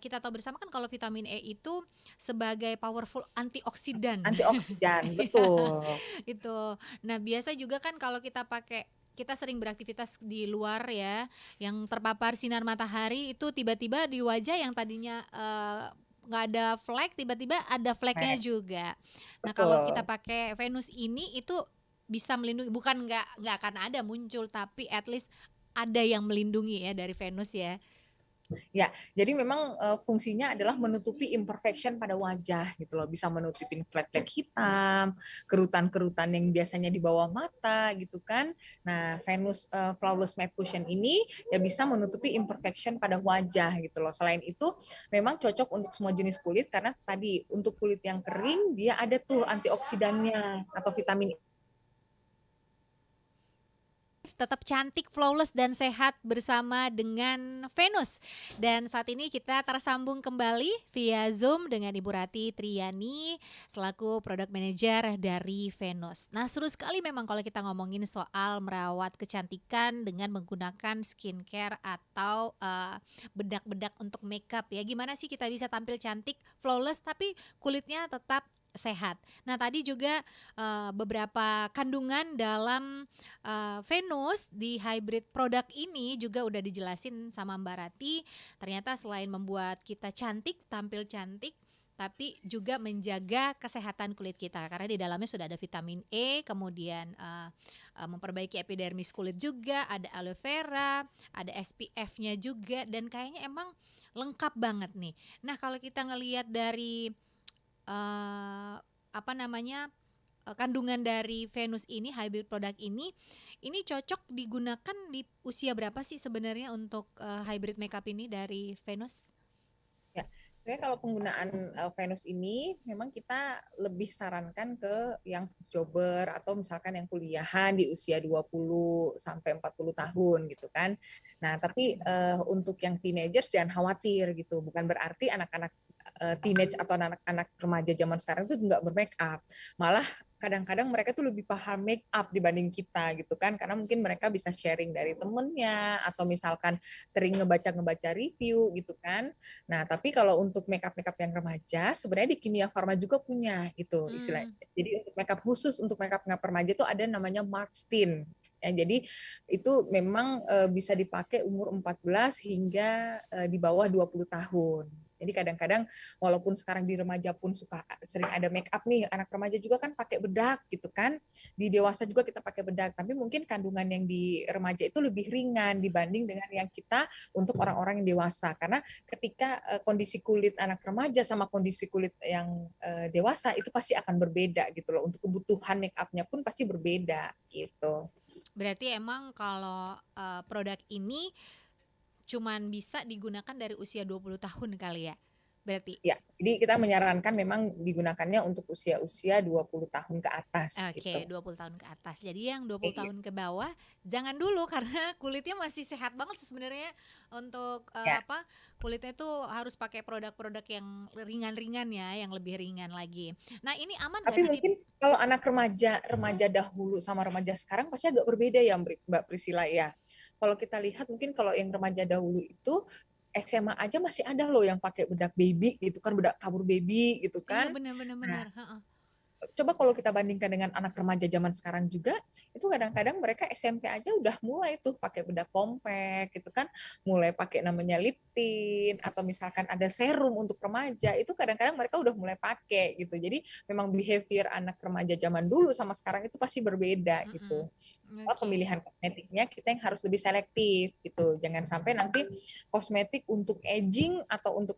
kita tahu bersama kan kalau vitamin E itu sebagai powerful antioksidan. antioksidan, Iya, betul. itu. Nah, biasa juga kan kalau kita sering beraktivitas di luar ya, yang terpapar sinar matahari itu tiba-tiba di wajah yang tadinya nggak ada flek, tiba-tiba ada fleknya Nah, juga. Nah, kalau kita betul. pakai Venus ini itu bisa melindungi, bukan nggak akan ada muncul, tapi at least ada yang melindungi ya dari Venus ya. Ya, jadi memang fungsinya adalah menutupi imperfection pada wajah gitu loh. Bisa menutupin flek-flek hitam, kerutan-kerutan yang biasanya di bawah mata gitu kan. Nah, Venus Flawless Matte Cushion ini ya bisa menutupi imperfection pada wajah gitu loh. Selain itu, memang cocok untuk semua jenis kulit karena tadi untuk kulit yang kering dia ada tuh antioksidannya atau vitamin. Tetap cantik, flawless, dan sehat bersama dengan Venus. Dan saat ini kita tersambung kembali via Zoom dengan Ibu Rati Triani selaku Product Manager dari Venus. Nah, seru sekali memang kalau kita ngomongin soal merawat kecantikan dengan menggunakan skincare atau bedak-bedak untuk makeup ya. Gimana sih kita bisa tampil cantik, flawless, tapi kulitnya tetap sehat. Nah, tadi juga beberapa kandungan dalam Venus di hybrid produk ini juga udah dijelasin sama Mbak Rati. Ternyata selain membuat kita cantik, tampil cantik, tapi juga menjaga kesehatan kulit kita karena di dalamnya sudah ada vitamin E, kemudian memperbaiki epidermis kulit juga, ada aloe vera, ada SPF-nya juga, dan kayaknya emang lengkap banget nih. Nah, kalau kita ngelihat dari apa namanya kandungan dari Venus ini, hybrid produk ini cocok digunakan di usia berapa sih sebenarnya untuk hybrid makeup ini dari Venus? Ya, sebenarnya kalau penggunaan Venus ini memang kita lebih sarankan ke yang jobber atau misalkan yang kuliahan di usia 20 sampai 40 tahun gitu kan. Nah, tapi untuk yang teenagers jangan khawatir gitu. Bukan berarti anak-anak teenage atau anak-anak remaja zaman sekarang itu nggak bermake up. Malah kadang-kadang mereka tuh lebih paham make up dibanding kita gitu kan, karena mungkin mereka bisa sharing dari temennya atau misalkan sering ngebaca review gitu kan. Nah, tapi kalau untuk makeup yang remaja, sebenarnya di Kimia Farma juga punya gitu istilahnya. Hmm. Jadi untuk makeup khusus untuk makeup remaja itu ada namanya Mark Steen. Ya, jadi itu memang bisa dipakai umur 14 hingga di bawah 20 tahun. Jadi kadang-kadang walaupun sekarang di remaja pun suka sering ada make up nih, anak remaja juga kan pakai bedak gitu kan. Di dewasa juga kita pakai bedak, tapi mungkin kandungan yang di remaja itu lebih ringan dibanding dengan yang kita untuk orang-orang yang dewasa. Karena ketika kondisi kulit anak remaja sama kondisi kulit yang dewasa itu pasti akan berbeda gitu loh. Untuk kebutuhan make up-nya pun pasti berbeda gitu. Berarti emang kalau produk ini cuman bisa digunakan dari usia 20 tahun kali ya? Berarti. Ya, jadi kita menyarankan memang digunakannya untuk usia-usia 20 tahun ke atas Oke, gitu. 20 tahun ke atas. Jadi yang 20 Iya. tahun ke bawah jangan dulu karena kulitnya masih sehat banget sebenarnya untuk Ya. kulitnya tuh harus pakai produk-produk yang ringan-ringan ya, yang lebih ringan lagi. Nah, ini aman nggak Tapi sih mungkin kalau anak remaja dahulu sama remaja sekarang pasti agak berbeda ya Mbak Priscilla ya. Kalau kita lihat mungkin kalau yang remaja dahulu itu SMA aja masih ada loh yang pakai bedak baby gitu kan, bedak tabur baby gitu Iya, kan. benar benar Nah, benar, heeh. coba kalau kita bandingkan dengan anak remaja zaman sekarang juga, itu kadang-kadang mereka SMP aja udah mulai tuh pakai bedak compact gitu kan, mulai pakai namanya lip tint atau misalkan ada serum untuk remaja, itu kadang-kadang mereka udah mulai pakai gitu. Jadi memang behavior anak remaja zaman dulu sama sekarang itu pasti berbeda Mm-mm. gitu. Oke. Pemilihan kosmetiknya kita yang harus lebih selektif gitu. Jangan sampai nanti kosmetik untuk aging atau untuk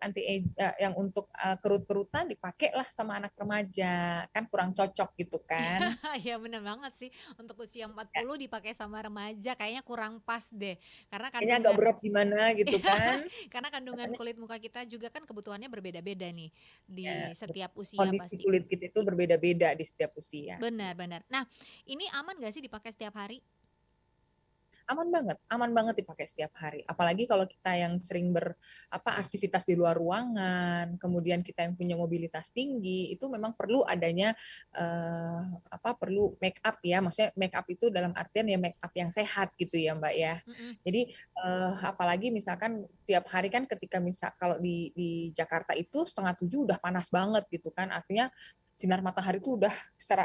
yang untuk kerut-kerutan dipakai lah sama anak remaja. Kan kurang cocok gitu kan. Iya bener banget sih, untuk usia Ya, 40 dipakai sama remaja kayaknya kurang pas deh. Karena kayaknya agak kandungan berat gimana gitu kan. karena kandungan Makanya kulit muka kita juga kan kebutuhannya berbeda-beda nih ya, di setiap usia kondisi pasti. kulit kita itu berbeda-beda di setiap usia. Benar-benar. Nah, ini aman gak sih dipakai setiap hari? Aman banget dipakai setiap hari. Apalagi kalau kita yang sering aktivitas di luar ruangan, kemudian kita yang punya mobilitas tinggi, itu memang perlu adanya perlu make up ya. Maksudnya make up itu dalam artian ya make up yang sehat gitu ya, Mbak ya. Mm-mm. Jadi apalagi misalkan tiap hari kan ketika kalau di Jakarta itu 6:30 udah panas banget gitu kan. Artinya sinar matahari itu udah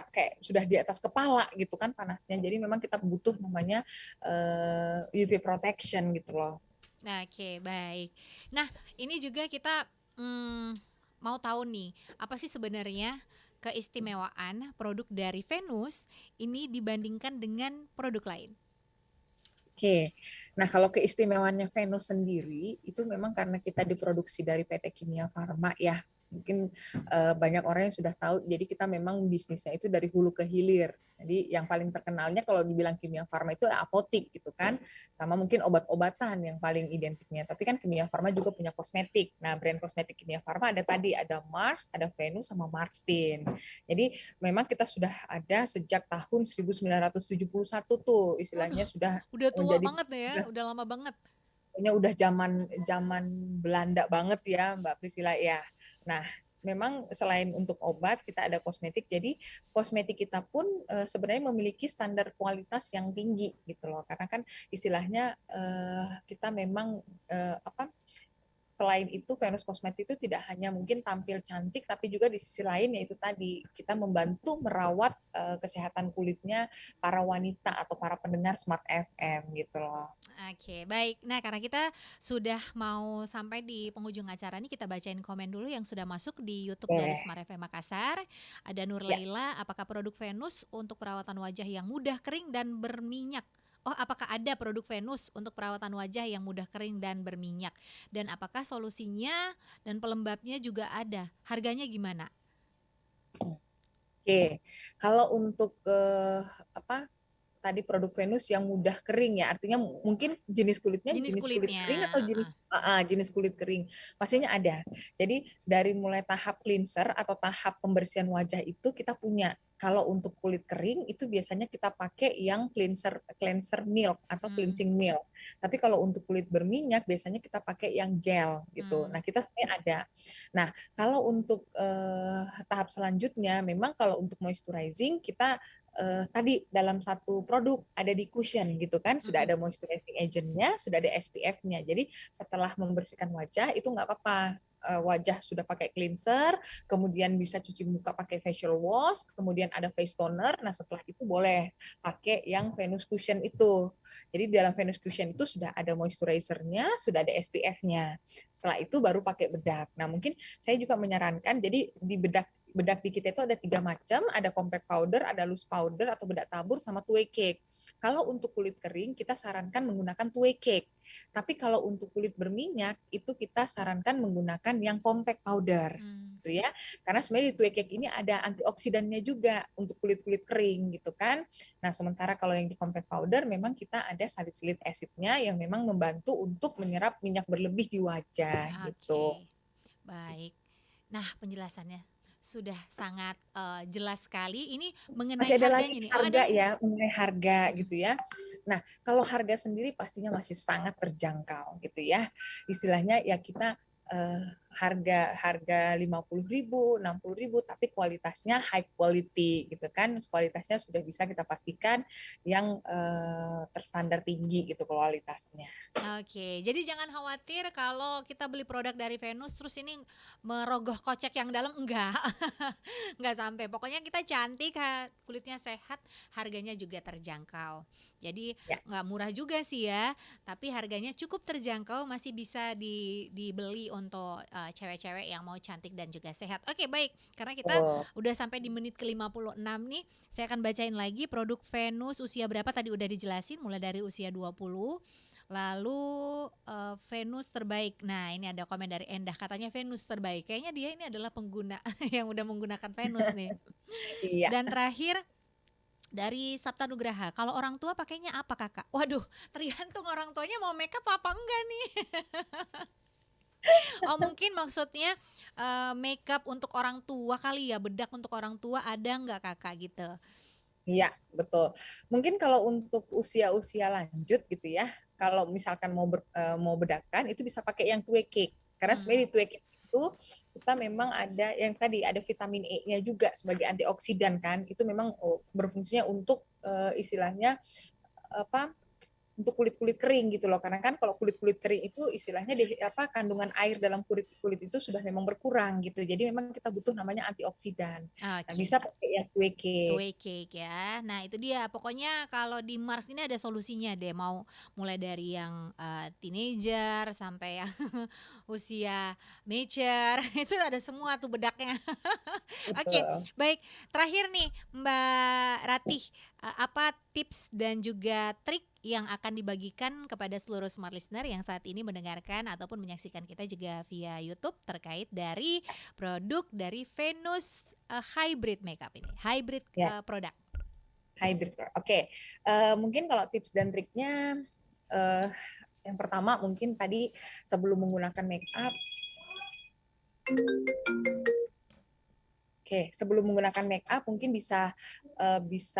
kayak sudah di atas kepala gitu kan panasnya. Jadi memang kita butuh namanya UV protection gitu loh. Oke, baik. Nah, ini juga kita mau tahu nih, apa sih sebenarnya keistimewaan produk dari Venus ini dibandingkan dengan produk lain? Oke, nah kalau keistimewaannya Venus sendiri itu memang karena kita diproduksi dari PT Kimia Farma ya. Mungkin banyak orang yang sudah tahu, jadi kita memang bisnisnya itu dari hulu ke hilir. Jadi yang paling terkenalnya kalau dibilang Kimia Farma itu apotik gitu kan, sama mungkin obat-obatan yang paling identiknya. Tapi kan Kimia Farma juga punya kosmetik. Nah, brand kosmetik Kimia Farma ada tadi, ada Mars, ada Venus, sama Marstin. Jadi memang kita sudah ada sejak tahun 1971 tuh, istilahnya Waduh, sudah udah tua menjadi banget ya, udah lama banget. udah zaman zaman Belanda banget ya Mbak Priscilla ya. Nah, memang selain untuk obat kita ada kosmetik. Jadi kosmetik kita pun sebenarnya memiliki standar kualitas yang tinggi gitu loh. Karena kan istilahnya kita memang selain itu Venus Cosmetics itu tidak hanya mungkin tampil cantik, tapi juga di sisi lain yaitu tadi kita membantu merawat kesehatan kulitnya para wanita atau para pendengar Smart FM gitu loh. Oke, baik. Nah, karena kita sudah mau sampai di penghujung acara nih, kita bacain komen dulu yang sudah masuk di YouTube dari Oke. Smart FM Makassar. Ada Nur Ya, Laila, apakah produk Venus untuk perawatan wajah yang mudah kering dan berminyak? Oh, apakah ada produk Venus untuk perawatan wajah yang mudah kering dan berminyak? Dan apakah solusinya dan pelembabnya juga ada? Harganya gimana? Oke, kalau untuk apa tadi produk Venus yang mudah kering ya, artinya mungkin jenis kulitnya Jenis jenis kulit kulitnya. kering atau jenis kulit kering, pastinya ada. Jadi dari mulai tahap cleanser atau tahap pembersihan wajah itu kita punya. Kalau untuk kulit kering itu biasanya kita pakai yang cleanser milk atau Hmm, cleansing milk. Tapi kalau untuk kulit berminyak biasanya kita pakai yang gel gitu. hmm, Nah, kita sebenarnya ada. Nah, kalau untuk tahap selanjutnya, memang kalau untuk moisturizing kita tadi dalam satu produk ada di cushion gitu kan, sudah mm-mm. ada moisturizing agentnya, sudah ada SPF-nya. Jadi setelah membersihkan wajah itu nggak apa-apa. Wajah sudah pakai cleanser, kemudian bisa cuci muka pakai facial wash, kemudian ada face toner. Nah setelah itu boleh pakai yang Venus Cushion itu. Jadi di dalam Venus Cushion itu sudah ada moisturizernya, sudah ada SPF-nya. Setelah itu baru pakai bedak. Nah mungkin saya juga menyarankan, jadi di bedak di kita itu ada 3 macam, ada compact powder, ada loose powder atau bedak tabur, sama two way cake. Kalau untuk kulit kering, kita sarankan menggunakan two way cake. Tapi kalau untuk kulit berminyak, itu kita sarankan menggunakan yang compact powder. Hmm. Gitu ya. Karena sebenarnya di two way cake ini ada antioksidannya juga untuk kulit-kulit kering gitu kan. Nah, sementara kalau yang di compact powder memang kita ada salicylic acidnya yang memang membantu untuk menyerap minyak berlebih di wajah gitu. Oke, baik. Nah, penjelasannya sudah sangat jelas sekali. Ini mengenai Masih ada lagi harganya nih. Oh, ada harga lagi. ya, mengenai harga Mm-mm. gitu ya. Nah, kalau harga sendiri pastinya masih sangat terjangkau gitu ya. Istilahnya ya kita harga harga 50.000, 60.000, tapi kualitasnya high quality gitu kan. Kualitasnya sudah bisa kita pastikan yang terstandar tinggi gitu kualitasnya. Oke, jadi jangan khawatir kalau kita beli produk dari Venus terus ini merogoh kocek yang dalam, enggak. Enggak sampai. Pokoknya kita cantik, kulitnya sehat, harganya juga terjangkau. Jadi Ya, nggak murah juga sih ya, tapi harganya cukup terjangkau, masih bisa dibeli untuk cewek-cewek yang mau cantik dan juga sehat. Oke, baik. Karena kita betul. udah sampai di menit ke-56 nih, saya akan bacain lagi produk Venus usia berapa tadi udah dijelasin, mulai dari usia 20. Lalu Venus terbaik. Nah, ini ada komen dari Endah, katanya Venus terbaik. Kayaknya dia ini adalah pengguna yang udah menggunakan Venus nih. Iya. Dan terakhir dari Sabta Nugraha, kalau orang tua pakainya apa kakak? Waduh, tergantung orang tuanya mau makeup apa enggak nih. Oh mungkin maksudnya makeup untuk orang tua kali ya, bedak untuk orang tua ada nggak kakak gitu? Iya, betul. Mungkin kalau untuk usia-usia lanjut gitu ya, kalau misalkan mau bedakan itu bisa pakai yang two cake. Karena Hmm. sebenarnya di two cake itu kita memang ada yang tadi ada vitamin E-nya juga sebagai antioksidan kan. Itu memang berfungsinya untuk istilahnya apa untuk kulit-kulit kering gitu loh. Karena kan kalau kulit-kulit kering itu istilahnya kandungan air dalam kulit-kulit itu sudah memang berkurang gitu. Jadi memang kita butuh namanya antioksidan. Nah, Oke. bisa pakai yang kue Two cake. way cake ya. Nah, itu dia. Pokoknya kalau di Mars ini ada solusinya deh. Mau mulai dari yang teenager sampai yang usia mature, itu ada semua tuh bedaknya. Oke, Betul. baik. Terakhir nih, Mbak Ratih, apa tips dan juga trik yang akan dibagikan kepada seluruh smart listener yang saat ini mendengarkan ataupun menyaksikan kita juga via YouTube terkait dari produk dari Venus hybrid makeup ini, hybrid Ya, produk. hybrid. Oke. Mungkin kalau tips dan triknya eh, yang pertama mungkin tadi sebelum menggunakan make up. Oke, sebelum menggunakan make up mungkin bisa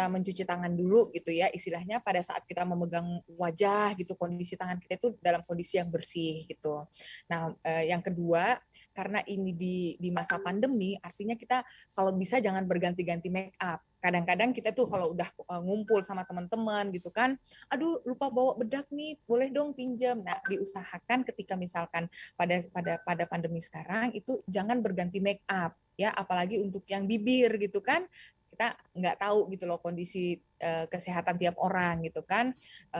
mencuci tangan dulu gitu ya. Istilahnya pada saat kita memegang wajah gitu, kondisi tangan kita itu dalam kondisi yang bersih gitu. Nah, yang kedua, karena ini di masa pandemi, artinya kita kalau bisa jangan berganti-ganti make up. Kadang-kadang kita tuh kalau udah ngumpul sama teman-teman gitu kan, aduh lupa bawa bedak nih, boleh dong pinjam. Nah, diusahakan ketika misalkan pada pandemi sekarang itu jangan berganti make up ya, apalagi untuk yang bibir gitu kan, kita nggak tahu gitu loh kondisi kesehatan tiap orang gitu kan.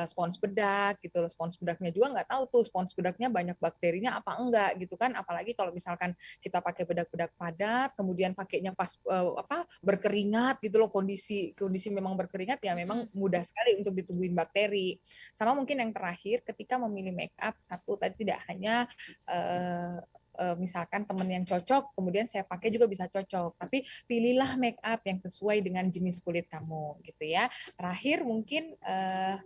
Spons bedak gitu loh, spons bedaknya juga nggak tahu tuh spons bedaknya banyak bakterinya apa enggak gitu kan, apalagi kalau misalkan kita pakai bedak-bedak padat kemudian pakainya pas berkeringat gitu loh, kondisi kondisi memang berkeringat ya, memang Mm-mm. mudah sekali untuk ditumbuhin bakteri. Sama mungkin yang terakhir ketika memilih make up, satu tadi tidak hanya misalkan temen yang cocok, kemudian saya pakai juga bisa cocok. Tapi pilihlah make up yang sesuai dengan jenis kulit kamu gitu ya. Terakhir mungkin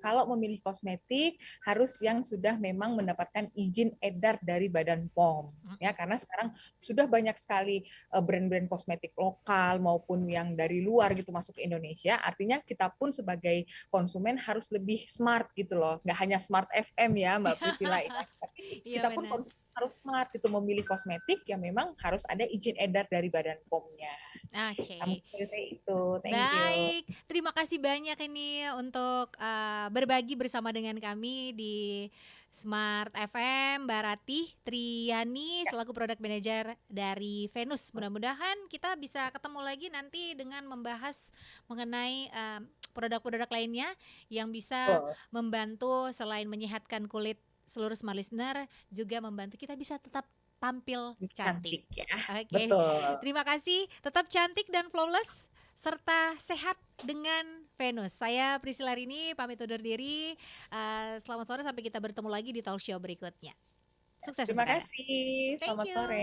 kalau memilih kosmetik harus yang sudah memang mendapatkan izin edar dari Badan POM ya, karena sekarang sudah banyak sekali brand-brand kosmetik lokal maupun yang dari luar gitu masuk ke Indonesia. Artinya kita pun sebagai konsumen harus lebih smart gitu loh, nggak hanya smart FM ya Mbak Priscila ya, tapi Iya kita pun benar. harus smart gitu memilih kosmetik yang memang harus ada izin edar dari Badan POM-nya. Kamu Oke. seperti itu, thank you. Baik, terima kasih banyak ini untuk berbagi bersama dengan kami di Smart FM, Mbak Ratih Triani selaku Product Manager dari Venus. Mudah-mudahan kita bisa ketemu lagi nanti dengan membahas mengenai produk-produk lainnya yang bisa Betul. membantu selain menyehatkan kulit seluruh smart listener, juga membantu kita bisa tetap tampil cantik. Cantik ya, Oke, betul. terima kasih. Tetap cantik dan flawless serta sehat dengan Venus. Saya Priscilla Rini pamit undur diri. Selamat sore, sampai kita bertemu lagi di talk show berikutnya. Sukses Terima untuk Anda. kasih, Thank selamat you. sore.